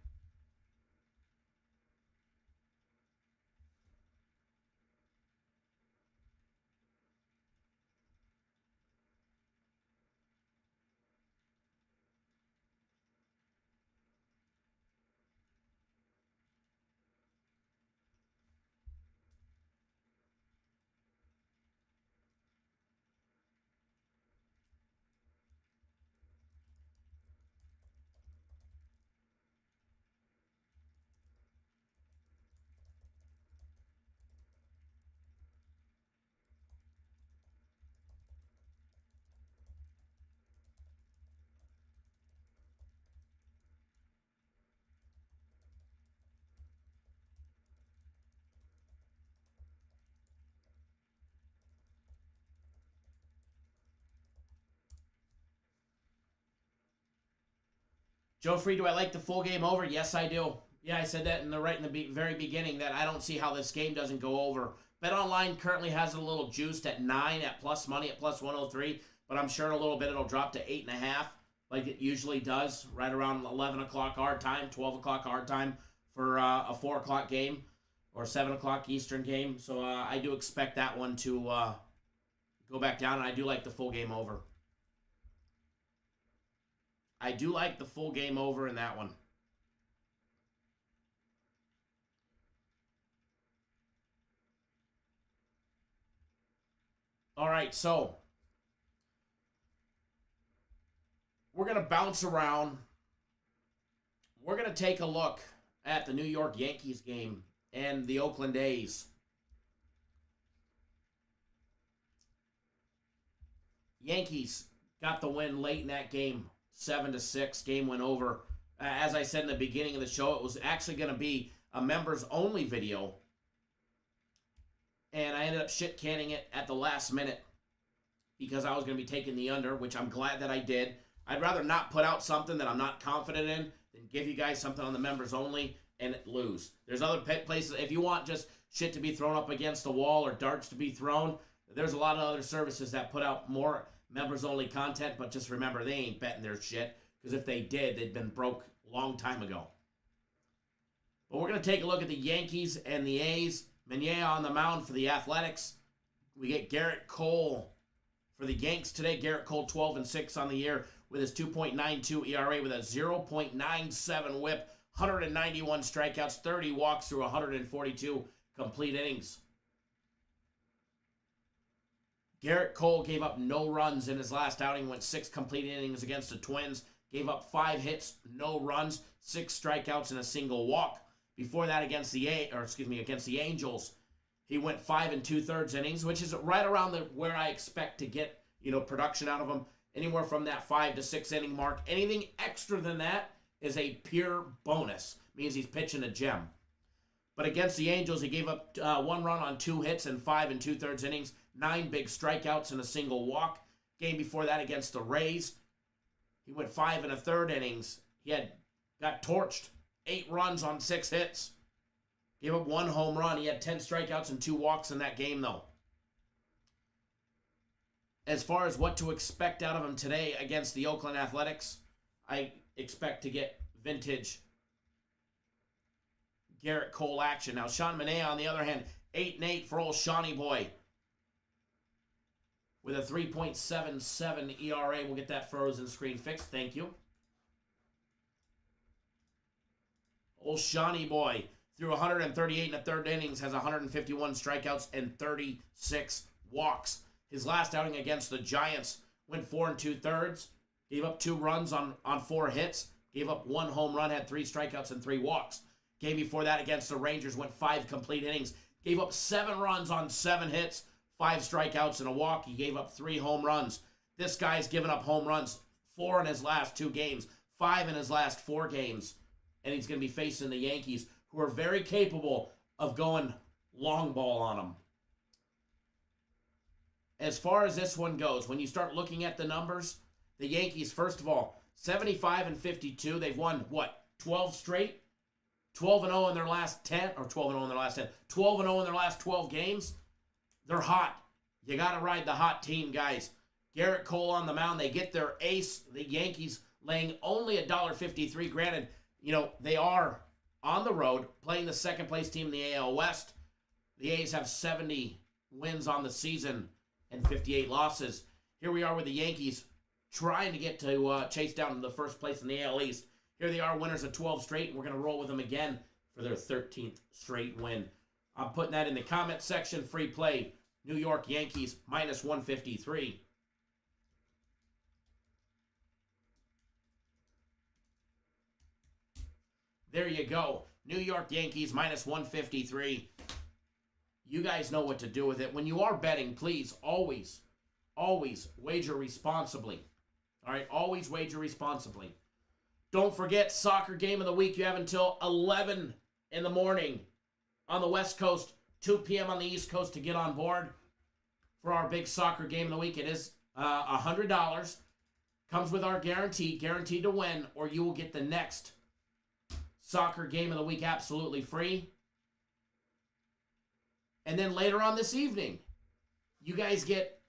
Joe Free, do I like the full game over? Yes, I do. Yeah, I said that in the very beginning that I don't see how this game doesn't go over. BetOnline currently has it a little juiced at 9 at plus money at plus 103, but I'm sure in a little bit it'll drop to 8.5 like it usually does, right around 11 o'clock our time, 12 o'clock our time for a 4 o'clock game or 7 o'clock Eastern game. So I do expect that one to go back down, and I do like the full game over. I do like the full game over in that one. All right, so we're going to bounce around. We're going to take a look at the New York Yankees game and the Oakland A's. Yankees got the win late in that game, 7-6. Game went over. As I said in the beginning of the show, it was actually going to be a members-only video, and I ended up shit-canning it at the last minute because I was going to be taking the under, which I'm glad that I did. I'd rather not put out something that I'm not confident in than give you guys something on the members-only and lose. There's other places. If you want just shit to be thrown up against the wall or darts to be thrown, there's a lot of other services that put out more members-only content, but just remember, they ain't betting their shit, because if they did, they'd been broke a long time ago. But we're going to take a look at the Yankees and the A's. Meunier on the mound for the Athletics. We get Garrett Cole for the Yanks today. Garrett Cole 12-6 on the year with his 2.92 ERA with a 0.97 whip, 191 strikeouts, 30 walks through 142 complete innings. Garrett Cole gave up no runs in his last outing, went 6 complete innings against the Twins, gave up 5 hits, no runs, 6 strikeouts, and a single walk. Before that, against the Angels, he went 5 2/3 innings, which is right around where I expect to get production out of him. Anywhere from that 5 to 6 inning mark. Anything extra than that is a pure bonus. Means he's pitching a gem. But against the Angels, he gave up 1 run on 2 hits and 5 2/3 innings, 9 big strikeouts and a single walk. Game before that against the Rays, he went 5 1/3 innings. He got torched, 8 runs on 6 hits. Gave up 1 home run. He had 10 strikeouts and 2 walks in that game, though. As far as what to expect out of him today against the Oakland Athletics, I expect to get vintage Garrett Cole action. Now, Sean Manaea, on the other hand, 8-8 for old Shawnee boy with a 3.77 ERA. We'll get that frozen screen fixed. Thank you. Old Shawnee boy threw 138 1/3 innings, has 151 strikeouts and 36 walks. His last outing against the Giants went 4 2/3, gave up 2 runs on 4 hits, gave up 1 home run, had 3 strikeouts and 3 walks. Game before that against the Rangers went 5 complete innings, gave up 7 runs on 7 hits, 5 strikeouts and a walk. He gave up 3 home runs. This guy's given up home runs 4 in his last 2 games, 5 in his last 4 games, and he's going to be facing the Yankees, who are very capable of going long ball on him. As far as this one goes, when you start looking at the numbers, the Yankees, first of all, 75 52. They've won, 12 straight? 12-0 in their last 10, or 12-0 in their last 10. 12-0 in their last 12 games. They're hot. You got to ride the hot team, guys. Garrett Cole on the mound. They get their ace. The Yankees laying only $1.53. Granted, they are on the road playing the second-place team in the AL West. The A's have 70 wins on the season and 58 losses. Here we are with the Yankees trying to get to chase down to the first place in the AL East. Here they are, winners of 12 straight, and we're going to roll with them again for their 13th straight win. I'm putting that in the comment section. Free play, New York Yankees, minus 153. There you go. New York Yankees, minus 153. You guys know what to do with it. When you are betting, please always wager responsibly. All right, always wager responsibly. Don't forget, soccer game of the week. You have until 11 in the morning on the West Coast, 2 p.m. on the East Coast to get on board for our big soccer game of the week. It is $100. Comes with our guaranteed to win, or you will get the next soccer game of the week absolutely free. And then later on this evening, you guys get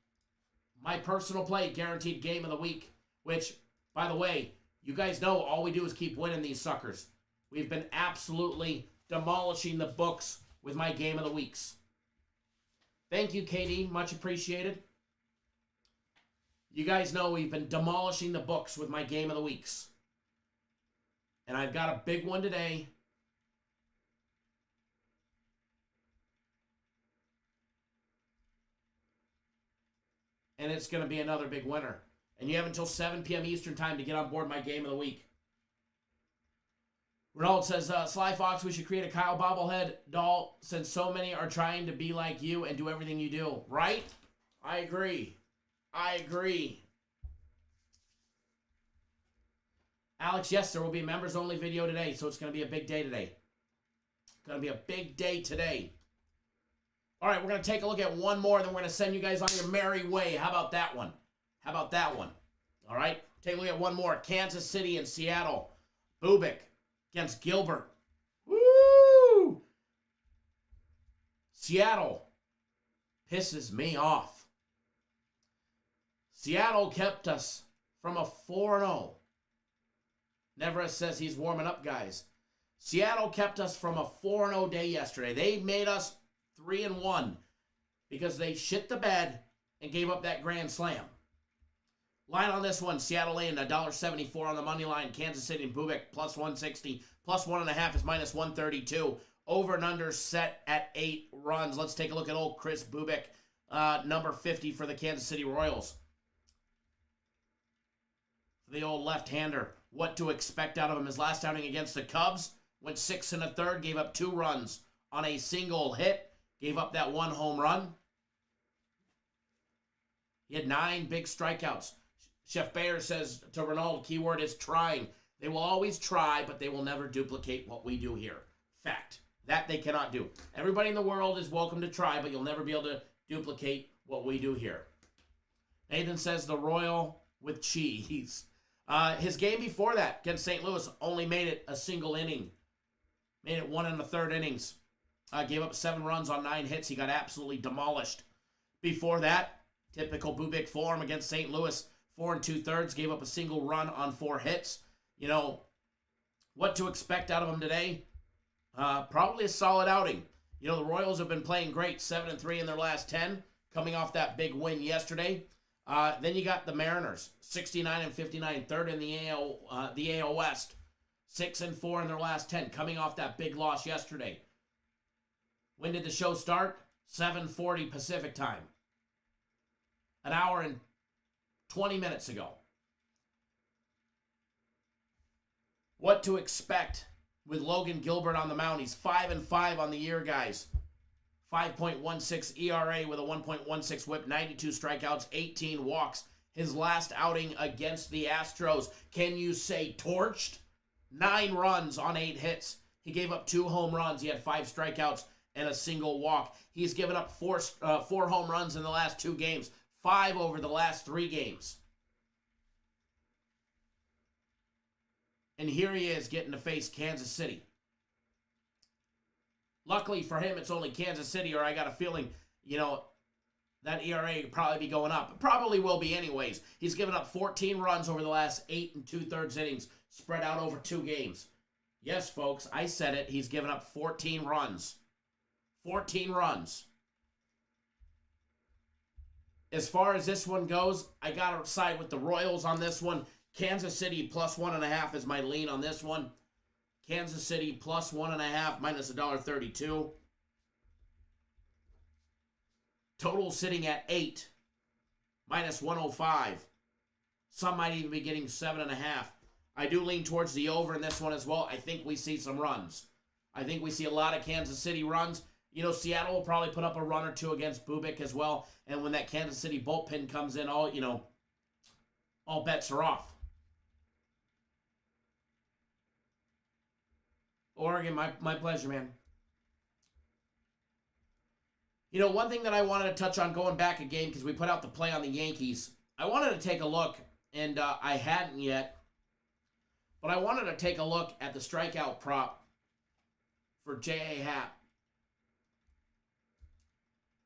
my personal play guaranteed game of the week, which, by the way, you guys know all we do is keep winning these suckers. We've been absolutely demolishing the books with my game of the weeks. Thank you, KD. Much appreciated. You guys know we've been demolishing the books with my game of the weeks. And I've got a big one today. And it's going to be another big winner. And you have until 7 p.m. Eastern time to get on board my game of the week. Ronald says, Sly Fox, we should create a Kyle bobblehead doll since so many are trying to be like you and do everything you do. Right? I agree. Alex, yes, there will be a members-only video today, so it's going to be a big day today. All right, we're going to take a look at one more, then we're going to send you guys on your merry way. How about that one? All right, take a look at one more. Kansas City and Seattle. Bubik against Gilbert. Woo! Seattle pisses me off. Seattle kept us from a 4-0. Neverest says he's warming up, guys. Seattle kept us from a 4-0 day yesterday. They made us 3-1 because they shit the bed and gave up that grand slam. Line on this one, Seattle laying $1.74 on the money line. Kansas City and Bubik plus 160. Plus 1.5 is minus 132. Over and under set at 8 runs. Let's take a look at old Chris Bubik, number 50 for the Kansas City Royals. The old left-hander. What to expect out of him. His last outing against the Cubs, went 6 1/3, gave up 2 runs on a single hit, gave up that 1 home run. He had 9 big strikeouts. Chef Bayer says to Renaud, keyword is trying. They will always try, but they will never duplicate what we do here. Fact. That they cannot do. Everybody in the world is welcome to try, but you'll never be able to duplicate what we do here. Nathan says the Royal with cheese. His game before that against St. Louis only made it a single inning. Made it 1 1/3 innings. Gave up 7 runs on 9 hits. He got absolutely demolished. Before that, typical Bubik form against St. Louis. 4 2/3, gave up a single run on 4 hits. You know, what to expect out of him today? Probably a solid outing. You know, the Royals have been playing great, 7-3 in their last 10, coming off that big win yesterday. Then you got the Mariners, 69-59, third in the AL West, 6-4 in their last 10, coming off that big loss yesterday. When did the show start? 7:40 Pacific time. An hour and 20 minutes ago. What to expect with Logan Gilbert on the mound? He's 5-5 on the year, guys. 5.16 ERA with a 1.16 whip, 92 strikeouts, 18 walks. His last outing against the Astros, can you say torched? 9 runs on 8 hits. He gave up 2 home runs. He had 5 strikeouts and a single walk. He's given up 4 home runs in the last 2 games, 5 over the last 3 games. And here he is getting to face Kansas City. Luckily for him, it's only Kansas City, or I got a feeling, you know, that ERA will probably be going up. It probably will be anyways. He's given up 14 runs over the last 8 2/3 innings, spread out over 2 games. Yes, folks, I said it. He's given up 14 runs. 14 runs. As far as this one goes, I got to side with the Royals on this one. Kansas City plus 1.5 is my lean on this one. Kansas City plus 1.5 minus $1.32. Total sitting at 8 minus 105. Some might even be getting 7.5. I do lean towards the over in this one as well. I think we see some runs. I think we see a lot of Kansas City runs. You know, Seattle will probably put up a run or 2 against Bubik as well. And when that Kansas City bullpen comes in, all bets are off. Oregon, my pleasure, man. You know, one thing that I wanted to touch on going back a game, because we put out the play on the Yankees, I wanted to take a look, and I hadn't yet, but I wanted to take a look at the strikeout prop for J.A. Happ.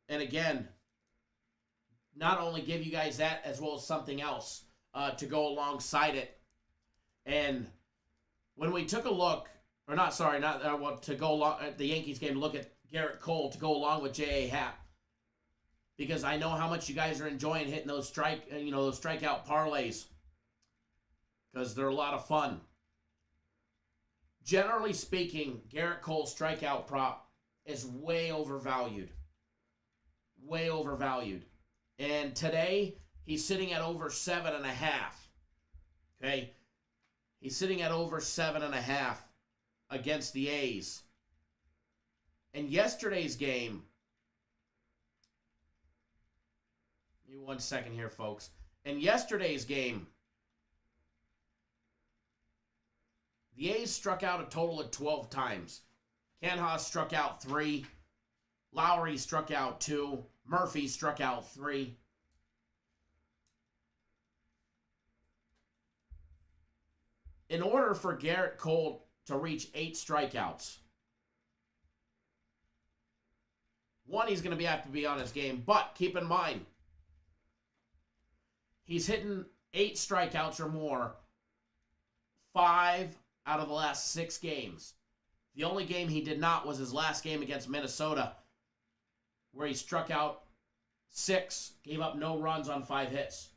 And again, not only give you guys that, as well as something else to go alongside it. And when we took a look, or not, sorry, not to go along at the Yankees game, to look at Garrett Cole to go along with J.A. Happ, because I know how much you guys are enjoying hitting those those strikeout parlays, because they're a lot of fun. Generally speaking, Garrett Cole's strikeout prop is way overvalued. Way overvalued. And today, he's sitting at over 7.5. Okay? He's sitting at over 7.5 against the A's. And yesterday's game, give me 1 second here, folks. In yesterday's game, the A's struck out a total of 12 times. Canha struck out 3. Lowry struck out 2. Murphy struck out 3. In order for Garrett Cole to reach 8 strikeouts, one, he's going to have to be on his game. But keep in mind, he's hitting 8 strikeouts or more 5 out of the last 6 games. The only game he did not was his last game against Minnesota, where he struck out 6, gave up no runs on 5 hits.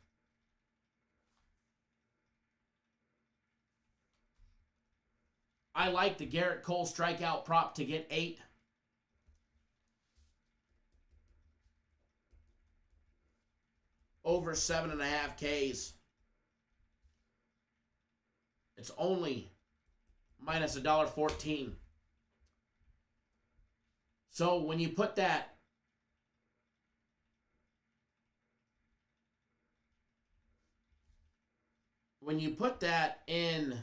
I like the Garrett Cole strikeout prop to get 8. Over 7.5 Ks. It's only minus $1.14. So when you put that in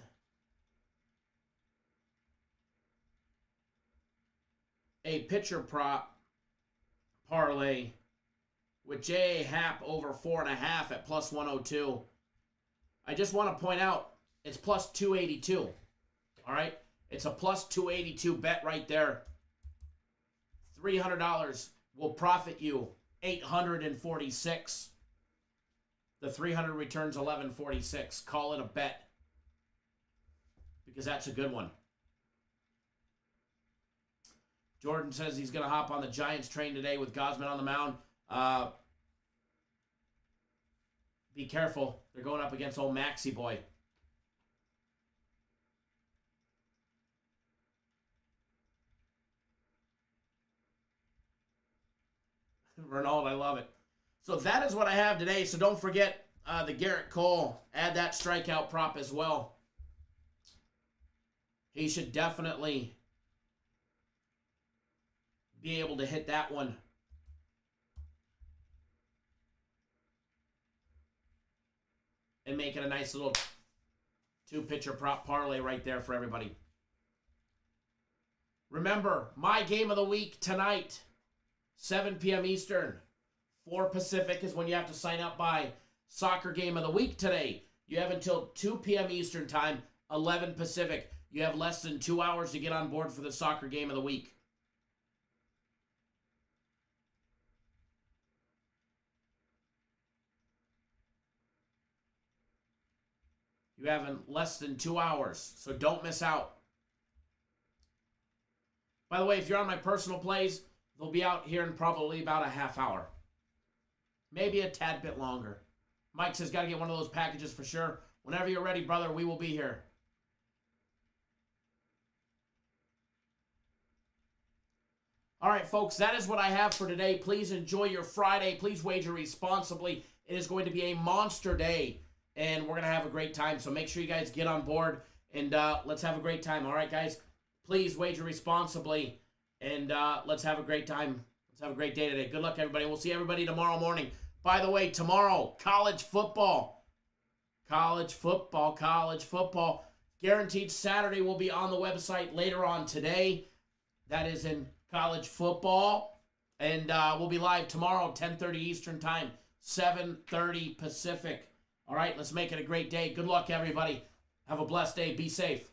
a pitcher prop parlay with J.A. Happ over 4.5 at plus 102, I just want to point out it's plus 282. All right? It's a plus 282 bet right there. $300 will profit you $846. The 300 returns 1146. Call it a bet, because that's a good one. Jordan says he's going to hop on the Giants train today with Gosman on the mound. Be careful. They're going up against old Maxie boy. Renault, I love it. So that is what I have today. So don't forget the Garrett Cole. Add that strikeout prop as well. He should definitely be able to hit that one. And make it a nice little 2-pitcher prop parlay right there for everybody. Remember, my game of the week tonight, 7 p.m. Eastern, 4 Pacific is when you have to sign up by. Soccer game of the week today. You have until 2 p.m. Eastern time, 11 Pacific. You have less than 2 hours to get on board for the soccer game of the week. You have in less than 2 hours, so don't miss out. By the way, if you're on my personal plays, they'll be out here in probably about a half hour. Maybe a tad bit longer. Mike says, got to get one of those packages for sure. Whenever you're ready, brother, we will be here. All right, folks, that is what I have for today. Please enjoy your Friday. Please wager responsibly. It is going to be a monster day, and we're going to have a great time. So make sure you guys get on board, and let's have a great time. All right, guys? Please wager responsibly, and let's have a great time. Let's have a great day today. Good luck, everybody. We'll see everybody tomorrow morning. By the way, tomorrow, college football. College football, college football. Guaranteed Saturday will be on the website later on today. That is in college football. And we'll be live tomorrow, 10:30 Eastern Time, 7:30 Pacific. All right, let's make it a great day. Good luck, everybody. Have a blessed day. Be safe.